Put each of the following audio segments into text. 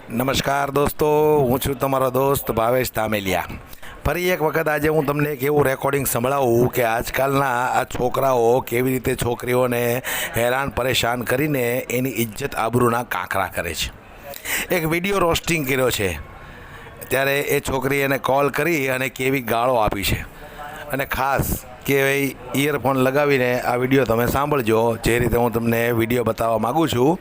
નમસ્કાર દોસ્તો, હું છું તમારો દોસ્ત ભાવેશ ધામેલિયા. ફરી એક વખત આજે હું તમને એક એવું રેકોર્ડિંગ સંભળાવું કે આજકાલના આ છોકરાઓ કેવી રીતે છોકરીઓને હેરાન પરેશાન કરીને એની ઇજ્જત આબરૂના કાંકરા કરે છે. એક વિડીયો રોસ્ટિંગ કર્યો છે, ત્યારે એ છોકરી એને કોલ કરી અને કેવી ગાળો આપી છે. અને ખાસ કે ઇયરફોન લગાવીને આ વિડીયો તમે સાંભળજો. જે રીતે હું તમને વિડીયો બતાવવા માગું છું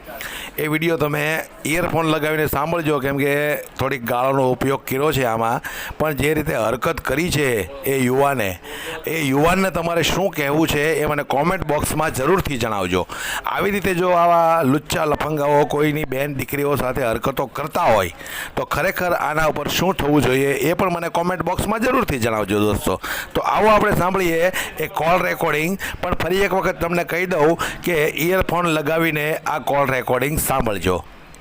એ વિડીયો તમે ઇયરફોન લગાવીને સાંભળજો, કેમ કે થોડીક ગાળોનો ઉપયોગ કર્યો છે આમાં. પણ જે રીતે હરકત કરી છે એ યુવાનને તમારે શું કહેવું છે એ મને કોમેન્ટ બોક્સમાં જરૂરથી જણાવજો. આવી રીતે જો આવા લુચ્ચા લફંગાઓ કોઈની બેન દીકરીઓ સાથે હરકતો કરતા હોય તો ખરેખર આના ઉપર શું થવું જોઈએ એ પણ મને કોમેન્ટ બોક્સમાં જરૂરથી જણાવજો દોસ્તો. તો આવો આપણે સાંભળીએ એ કોલ રેકોર્ડિંગ. પણ ફરી એક વખત તમને કહી દઉં કે ઇયરફોન લગાવીને આ કોલ રેકોર્ડિંગ સાંભળજો.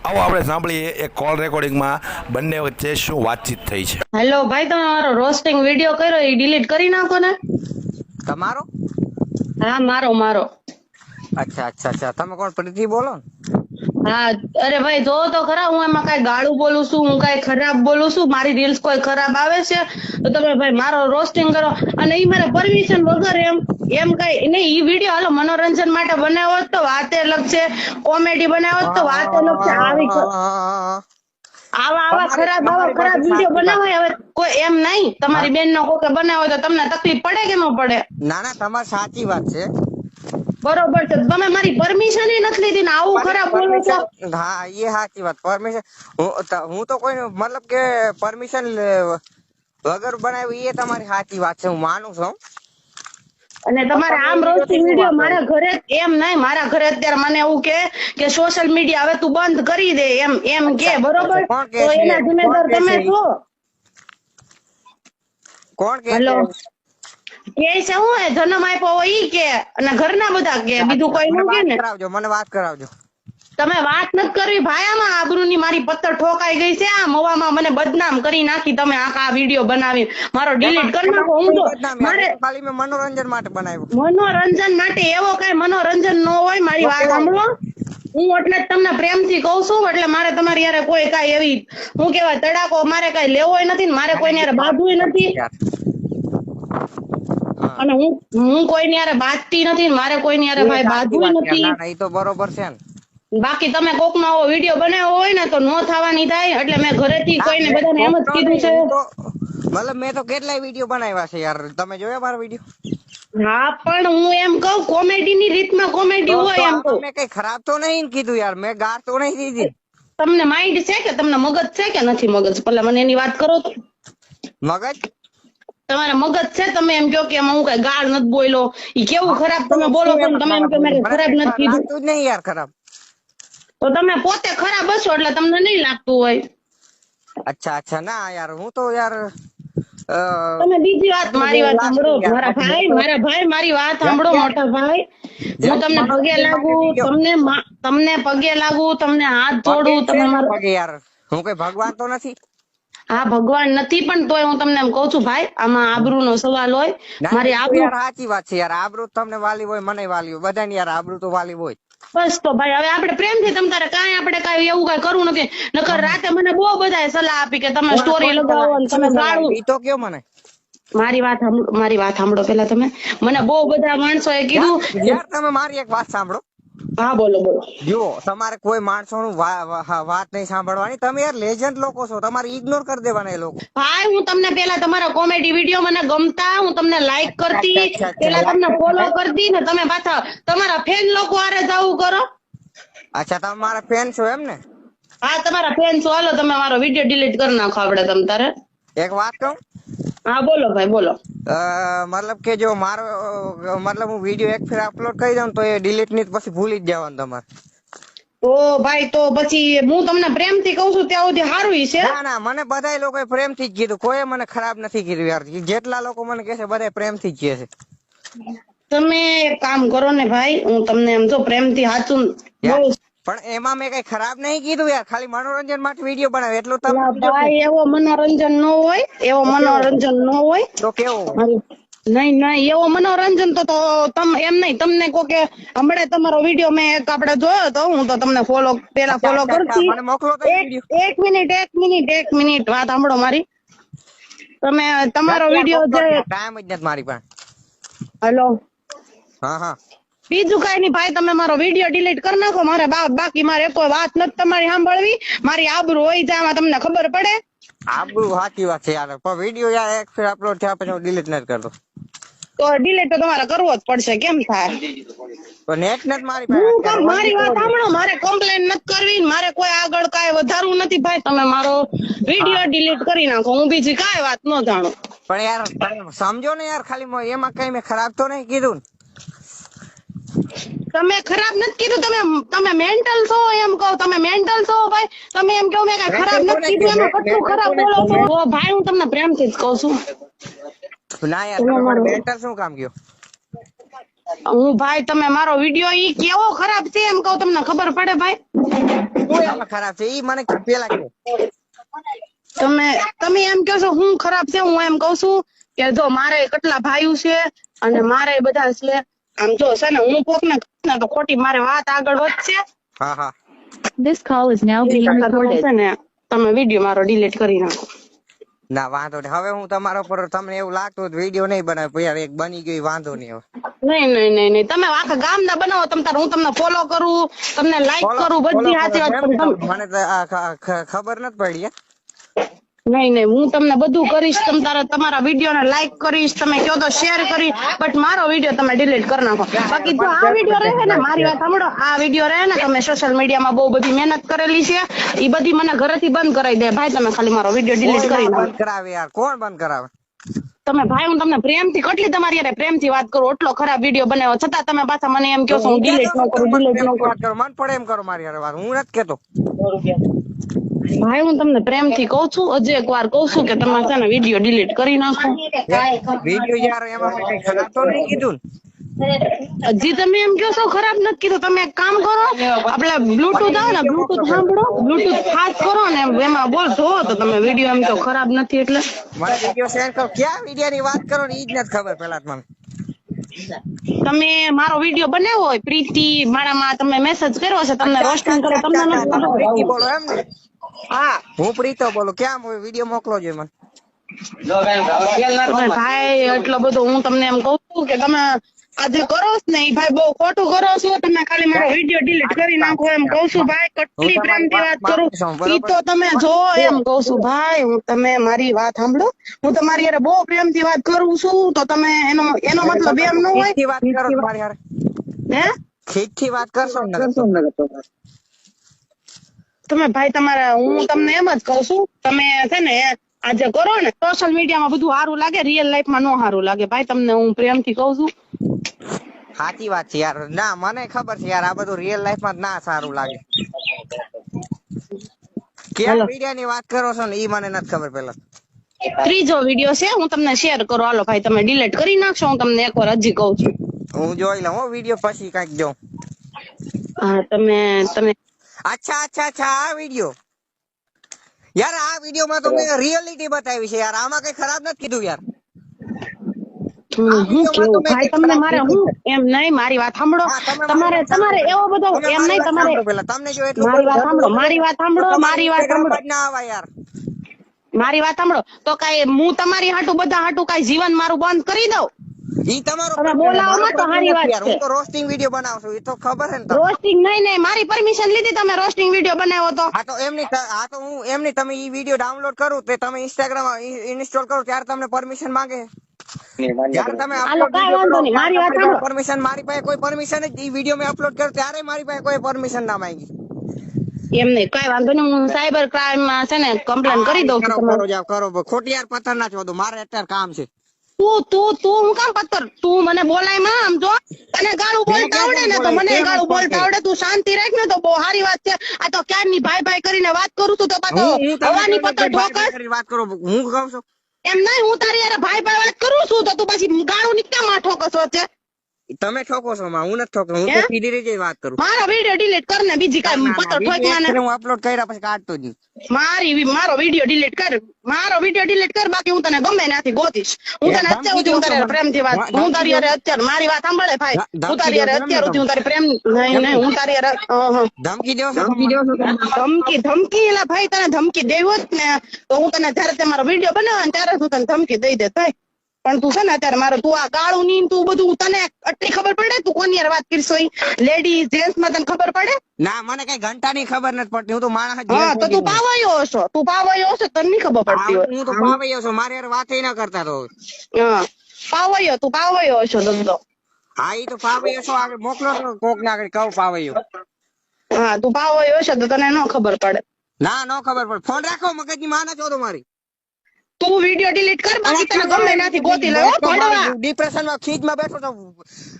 આવો આપણે સાંભળીએ એ કોલ રેકોર્ડિંગમાં બંને વચ્ચે શું વાતચીત થઈ છે. હેલો ભાઈ, તમે મારો રોસ્ટિંગ વિડીયો કર્યો એ ડિલીટ કરી નાખો ને. તમારો? હા, મારો. અચ્છા. તમે કોણ? પ્રીતિ બોલો ને? હા, અરે ભાઈ જો તો ખરા, હું એમાં કઈ ગાળું બોલું છું, હું કઈ ખરાબ બોલું છું, મારી રીલ્સ કોઈ ખરાબ આવે છે તો તમે ભાઈ મારો રોસ્ટિંગ કરો. અને ઈ મારે પરમિશન વગર એમ કઈ નહીં. ઈ વિડીયો હાલો મનોરંજન માટે બનાવ્યો તો વાતે અલગ છે, કોમેડી બનાવ્યો તો વાત અલગ છે. આવા ખરાબ વિડીયો બનાવાય હવે કોઈ એમ નહીં. તમારી બેન નો કોકે બનાવ્યો તો તમને તકલીફ પડે કે ન પડે? ના, તમારી સાચી વાત છે, બરોબર છે. તમે મારી પરમિશન નથી લીધી ને આવું ખરાબ બોલો છો. હા એ સાચી વાત. પરમિશન હું તો કોઈ મતલબ કે પરમિશન વગર બનાવ્યું એ તમારી સાચી વાત છે, હું માનું છું. અને તમારે આમ રોસ્ટિંગ વિડીયો મારા ઘરે એમ નહીં, મારા ઘરે અત્યારે મને એવું કે સોશિયલ મીડિયા હવે તું બંધ કરી દે એમ કે, બરોબર? તો એના જિમ્મેદાર તમે છો. કોણ કે? હેલો, કે છે હું જન્મ આપ્યો હોય ઈ કે, અને ઘરના બધા કે, બીજું કોઈ નું કે ને. મને વાત કરાવજો. તમે વાત નથી કરવી ભાઈ. આમાં આબરૂની મારી પત્તર ઠોકાઈ ગઈ છે. આ મવામાં મને બદનામ કરી નાખી તમે. આ વિડીયો બનાવી મારો ડિલીટ કરી નાખો. હું તો મારે ખાલી મેં મનોરંજન માટે બનાવ્યું. મનોરંજન માટે એવો કઈ મનોરંજન ન હોય. મારી વાત સાંભળો. હું એટલે જ તમને પ્રેમથી કહું છું. એટલે મારે તમારી યારે કોઈ કઈ એવી હું કેવાય તડાકો મારે કઈ લેવો નથી, મારે કોઈની યારે બાંધવું નથી. અને હું કોઈની યારે બાંધતી નથી, મારે કોઈની યારે ભાઈ બાંધવું નથી. એ તો બરોબર છે ને. બાકી તમે કોક નો આવો વિડીયો બનાવ્યો હોય ને તો નો થવાની થાય. એટલે મેં ઘરેથી કોઈને બધાને એમ જ કીધું છે. મતલબ મેં તો કેટલાય વિડીયો બનાવ્યા છે યાર, તમે જોયા મારા વિડીયો? હા, પણ હું એમ કહું કોમેડી ની રીતમાં કોમેડી હોય એમ કહું. મેં કઈ ખરાબ તો નહીં કીધું યાર, મેં ગાર તો નહીં દીધી. તમને માઇન્ડ છે કે તમને મગજ છે કે નથી મગજ? પેલા મને એની વાત કરો તો. મગજ? તમારે મગજ છે? તમે એમ કહો કે હું કઈ ગાળ નથી બોલ્યો, ઈ કેવું ખરાબ તમે બોલો છો. તમે એમ કે મેં ખરાબ નથી કીધું. લાગતું જ નહીં યાર ખરાબ. તો તમે પોતે ખરાબ હશો એટલે તમને નહીં લાગતું હોય. અચ્છા. ના યાર, હું તો યાર તમે બીજી વાત, મારી વાત સાંભળો મારા ભાઈ, મારી વાત સાંભળો મોટા ભાઈ. હું તમને પગે લાગુ, તમને પગે લાગુ, તમને હાથ જોડું, તમે મારા યાર હું કઈ ભગવાન તો નથી. હા, ભગવાન નથી, પણ તોય હું તમને એમ કઉ છું ભાઈ, આમાં આબરૂ નો સવાલ હોય. મારી આબરૂ સાચી વાત છે યાર. આબરૂ તમને વાલી હોય, મને વાલી હોય, બધાની યાર આબરૂ તો વાલી હોય. બસ તો ભાઈ હવે આપણે પ્રેમથી તમ તારે કાંઈ આપણે કાંઈ એવું કાંઈ કરવું નથી. નકર રાતે મને બહુ બધાએ સલાહ આપી કે તમે સ્ટોરી લગાવો ને તમે ગાળું. ઈ તો કયો મને. મારી વાત સાંભળો પેલા તમે. મને બહુ બધા માણસોએ કીધું. યાર તમે મારી એક વાત સાંભળો. હા, બોલો. જો તમારે કોઈ માણસોનું વાત નહીં સાંભળવાની. તમે યાર લેજન્ડ લોકો છો, તમારે ઇગ્નોર કરી દેવાના એ લોકો. ભાઈ હું તમને પેલા તમારા કોમેડી વિડીયો મને ગમતા, હું તમને લાઈક કરતી, પેલા તમને ફોલો કરતી ને તમે પાછા તમારા ફેન લોકો આરે જાવું કરો. અચ્છા, તમે મારા ફેન છો એમ ને? હા, તમારા ફેન છો. હાલો તમે મારો વિડીયો ડિલીટ કરી નાખો આપણે તમ તારે. એક વાત કહું? હા, બોલો ભાઈ, બોલો. મતલબ કે જો મારો મતલબ હું વિડીયો એક ફેર અપલોડ કરી દઉં તો એ ડિલીટ નહીં, પછી ભૂલી જ જવાનું તમારે. તો ભાઈ તો પછી હું તમને પ્રેમથી કહું છું ત્યાં સુધી સારું છે. ના, મને બધા લોકો પ્રેમથી જ કીધું, કોઈ મને ખરાબ નથી કીધું યાર. જેટલા લોકો મને કહે છે બધા પ્રેમથી જ કહે છે. તમે એક કામ કરો ને ભાઈ, હું તમને એમ જો પ્રેમથી સાચું બોલું. પણ એમાં મેં કઈ ખરાબ નહીં કીધું યાર, ખાલી મનોરંજન માટે વિડીયો બનાવે એટલું. તમે ભાઈ એવો મનોરંજન ન હોય, તો કેવો નહીં નહીં એવો મનોરંજન તો તમે એમ નહીં તમને કહો કે હમણાં તમારો વિડીયો મેં એક આપણે જોયો તો હું તો તમને પેલા ફોલો કરતી મને મોકલો તો એક મિનિટ વાત સાંભળો મારી તમે તમારો વિડીયો જે ટાઈમ જ નથી મારી પાસે હલો હા હા બીજું કઈ નહીં ભાઈ તમે મારો વિડીયો ડિલીટ કરી નાખો મારે બાકી મારે કોઈ વાત નથી તમારી સાંભળવી મારી આબરૂ હોય જાય એમાં તમને ખબર પડે આબરૂ સાચી વાત છે યાર પણ વિડીયો યાર એક ફેર અપલોડ થયા પછી હું ડિલીટ નથી કરતો તો ડિલીટ તો તમારે કરવો જ પડશે કેમ થાય પણ નેટ નથી મારી હું પાસે મારી વાત સાંભળો મારે કમ્પ્લેન નથી કરવી મારે કોઈ આગળ કાંઈ વધારવું નથી ભાઈ તમે મારો વિડીયો ડિલીટ કરી નાખો હું બીજી કાંઈ વાત ન જાણું પણ યાર તમે સમજો ને યાર ખાલી એમાં કઈ મેં ખરાબ તો નહીં કીધું તમે ખરાબ નથી કીધું તમે મેન્ટલ છો એમ કહો તમે મેન્ટલ છો ભાઈ તમે એમ કહો મેં કઈ ખરાબ નથી કીધું એમાં કેટલું ખરાબ બોલો છો તો ભાઈ હું તમને પ્રેમથી જ કહું છું ના યાર તમારે મેન્ટલ શું કામ ગયો હું ભાઈ તમે મારો વિડીયો ઈ કેવો ખરાબ છે એમ કહું તમને ખબર પડે ભાઈ શું એમાં ખરાબ છે ઈ મને પેલા કહો તમે એમ કહો છો હું ખરાબ છે હું એમ કહું છું કે જો મારે કેટલા ભાઈઓ છે અને મારે બધા છે આમ જો છે ને હું કોક ને તો ખોટી મારે વાત આગળ વધશે હા હા This call is now being recorded. છે ને તમે વિડીયો મારો ડિલીટ કરી નાખો ના વાંધો નહીં હવે હું તમારા ઉપર તમને એવું લાગતું હોય વિડીયો નહીં બનાવ્યો યાર એક બની ગયો વાંધો નહીં હવે નહીં તમે આખા ગામના બનાવો હું તમને ફોલો કરું તમને લાઈક કરું બધી સાચી વાત કરું મને તો ખબર નથી પડી યાર નહીં હું તમને બધું કરીશ તમારા વિડીયો ને લાઈક કરીશ તમે કહો તો શેર કરી બટ મારો વિડીયો તમે ડિલીટ કરી નાખો બાકી જો આ વિડીયો રહે ને મારી વાત સાંભળો આ વિડીયો રહે ને તમે સોશિયલ મીડિયામાં બહુ બધી મહેનત કરેલી છે એ બધી મને ઘરેથી બંધ કરાવી દે ભાઈ તમે ખાલી મારો વિડીયો ડિલીટ કરી નાખો બંધ કરાવે યાર કોણ બંધ કરાવે તમે ભાઈ હું તમને પ્રેમથી કેટલી તમારી યાર પ્રેમથી વાત કરું એટલો ખરાબ વિડીયો બનાવ્યો છતાં તમે પાછા મને એમ કહો છો હું ડિલીટ ન કરું મન પડે એમ કરો મારી યાર વાત હું નથી કેતો ભાઈ હું તમને પ્રેમથી કહું છું હજી એક વાર કહું છું કે તમે છે ને વિડીયો ડિલીટ કરી નાખો વિડીયો યાર એમાં મેં કઈ ખરાબ તો નહીં કીધું હજી તમે એમ કહો છો ખરાબ નથી કીધું તમે એક કામ કરો આપણે બ્લુટૂથ આવે ને બ્લુટૂથ સાંભળો બ્લુટૂથ ખાસ કરો ને એમાં બોલ જોવો તો તમે વિડીયો એમ તો ખરાબ નથી એટલે મને વિડીયો શેર કરો ક્યાં વિડીયો ની વાત કરો ને ઈ જ નથી ખબર પેલા મને તમે મારો વિડીયો બનાવ્યો હોય પ્રીતિ મારામાં તમે મેસેજ કર્યો છે તમને રોસ્ટિંગ કરે તમને નથી પ્રીતિ બોલો એમ ને હા હું પ્રીતો બોલું ક્યાં વિડીયો મોકલો છો મને તમે ભાઈ એટલો બધો હું તમને એમ કહું છું કે તમે આજે કરો છો ને ભાઈ બહુ ખોટું કરો છો તમે ખાલી મારો વિડીયો ડિલીટ કરી નાખો એમ કહું છું ભાઈ કેટલી પ્રેમથી વાત કરું ઈ તો તમે જો એમ કહું છું ભાઈ હું તમે મારી વાત સાંભળો હું તમારી યાર બહુ પ્રેમથી વાત કરું છું તો તમે એનો મતલબ એમ ન હોય વાત કરો મારી યાર હે ખીચથી વાત કરશો ને તમે ભાઈ તમારા હું તમને એમ જ કહું છું તમે છે ને આજે કરો ને સોશિયલ મીડિયામાં બધું સારું લાગે રિયલ લાઈફમાં નો સારું લાગે ભાઈ તમને હું પ્રેમથી કહું છું સાચી વાત છે યાર ના મને ખબર છે યાર આ બધું રિયલ લાઈફમાં ના સારું લાગે કેમ મીડિયા ની વાત કરો છો ને ઈ મને નથી ખબર પેલા ત્રીજો વિડીયો છે હું તમને શેર કરું હાલો ભાઈ તમે ડિલીટ કરી નાખશો હું તમને એકવાર હજી કહું છું હું જોઈ લઉં વિડીયો પછી કઈક જોઉં હા તમે અચ્છા આ વિડીયો યાર આ વિડીયો માં તો મેં રિયલિટી બતાવી છે યાર આમાં કઈ ખરાબ નથી કીધું યાર હું કેવું ભાઈ તમને મારે હું એમ નહીં મારી વાત સાંભળો તમારે એવો બધો એમ નહીં તમારે તમને જો એટલું મારી વાત સાંભળો ના આવા યાર મારી વાત સાંભળો તો કઈ હું તમારી હાટું બધા હાટું કઈ જીવન મારું બંધ કરી દઉં ઈ તમારો તમે બોલાવો ને તો સારી વાત છે હું તો રોસ્ટિંગ વિડીયો બનાવું છું ઈ તો ખબર છે ને રોસ્ટિંગ નહીં મારી પરમિશન લીધી તમે રોસ્ટિંગ વિડીયો બનાવ્યો તો હું એમની તમે ઈ વિડીયો ડાઉનલોડ કરું તે તમે ઇન્સ્ટાગ્રામ ઇન્સ્ટોલ કરો ત્યારે તમને પરમિશન માંગે જ્યારે તમે પરમિશન મારી પાસે કોઈ પરમિશન જ ઈ વિડીયો મેં અપલોડ કર્યો ત્યારે મારી પાસે કોઈ પરમિશન ના માંગી એમ નહીં કઈ વાંધો નહીં હું સાયબર ક્રાઇમ માં છે ને કમ્પ્લેન કરી દઉં કરો ખોટી યાર પથ્થર ના ચોદો મારે અત્યારે કામ છે તું હું કામ પત્તર તું મને બોલાય માં આમ જો તને ગાળું બોલતા આવડે ને તો મને ગાળું બોલતા આવડે તું શાંતિ રાખ ને તો બહુ સારી વાત છે આ તો ક્યારની ભાઈ કરીને વાત કરું છું તો પાછો હવાની પત્તર ઠોકસ વાત કરો હું કહું છું એમ નહીં હું તારી યાર ભાઈ વાત કરું છું તો તું પછી ગાળું ની ક્યાં માં ઠોકસ છે તમે ઠોકો છો માં, હું નથી ઠોકતો, હું હે? તો સીધી રીતે જ વાત કરું. મારો વિડીયો ડિલીટ કર ને બીજી કાંઈ પત્ર ઠોકવાના. હું અપલોડ કર્યા પછી કાઢતો જ નહીં. મારો વિડીયો ડિલીટ કર, મારો વિડીયો ડિલીટ કર, બાકી હું તને ગમે ત્યાંથી ગોતીશ. હું તને અત્યાર સુધી હું તારી પ્રેમથી વાત, હું તારી હારે અત્યારે મારી વાત સાંભળે ભાઈ, હું તારી હારે અત્યાર સુધી હું તારી પ્રેમ નહીં હું તારી હારે ધમકી દેવો છો? ધમકી એલા ભાઈ તને ધમકી દેવી હોત ને તો હું તને જયારે તે મારો વિડીયો બનાવે ને ત્યારે હું તને ધમકી દઈ દેત ભાઈ. પણ તું છે ને અત્યારે મારો તું આ ગાળું ની તું બધું તને આટલી ખબર પડે તું કોની હારે વાત કરશો? લેડીઝ જેન્ટ્સ માં તને ખબર પડે? ના મને કઈ ઘંટાની ખબર નથી પડતી, હું તો માણસ જ હા તો તું પાવાયો હશો, તને નહીં ખબર પડતી હોય. હું તો પાવૈયો છું, મારી હારે વાત ના કરતા તો. હા તું પાવાયો હશો ધંધો. હા ઈ તો પાવૈયો છો, આગળ મોકલો તો કોક ના આગળ કહું પાવૈયો. હા તું પાવાયો હશે તો તને ન ખબર પડે. ના નો ખબર પડે. ફોન રાખો, મગજની માં ના છો તમારી. તું વિડીયો ડિલીટ કર, બાકી તને ગમે ત્યાંથી ગોતી લે. ભણવા ડિપ્રેશન માં ખીજમાં બેઠો તો.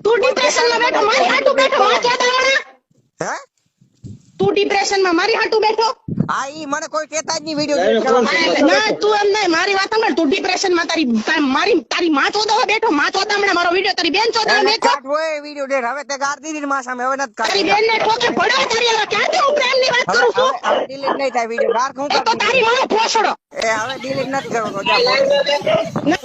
તું ડિપ્રેશન માં બેઠો, મારી હાટુ બેઠો, માં કહેતા આવડે? હે તું ડિપ્રેશન માં મારી હાટુ બેઠો? હા ઈ મને કોઈ કહેતા જ નહીં વિડિયો. ના તું એમ નહીં, મારી વાત સાંભળ, તું ડિપ્રેશન માં તારી માં ચોદાવા બેઠો, માં ચોદામણે મારો વિડીયો તારી બેન ચોદાવા બેઠો. કાટ હોય વિડિયો ડેટ, હવે તે ગાર દીધી માં સામે, હવે નથી તારી કાઢી. બેન ને ઠોકે પડ્યો તારી હારે, ક્યાંથી હું પ્રેમ ની વાત કરું છું? હવે ડિલીટ નહીં થાય વિડિયો, ગાર હું એ તો તારી માનો ફોસડો. એ હવે ડિલીટ નથી કરવો તો જા.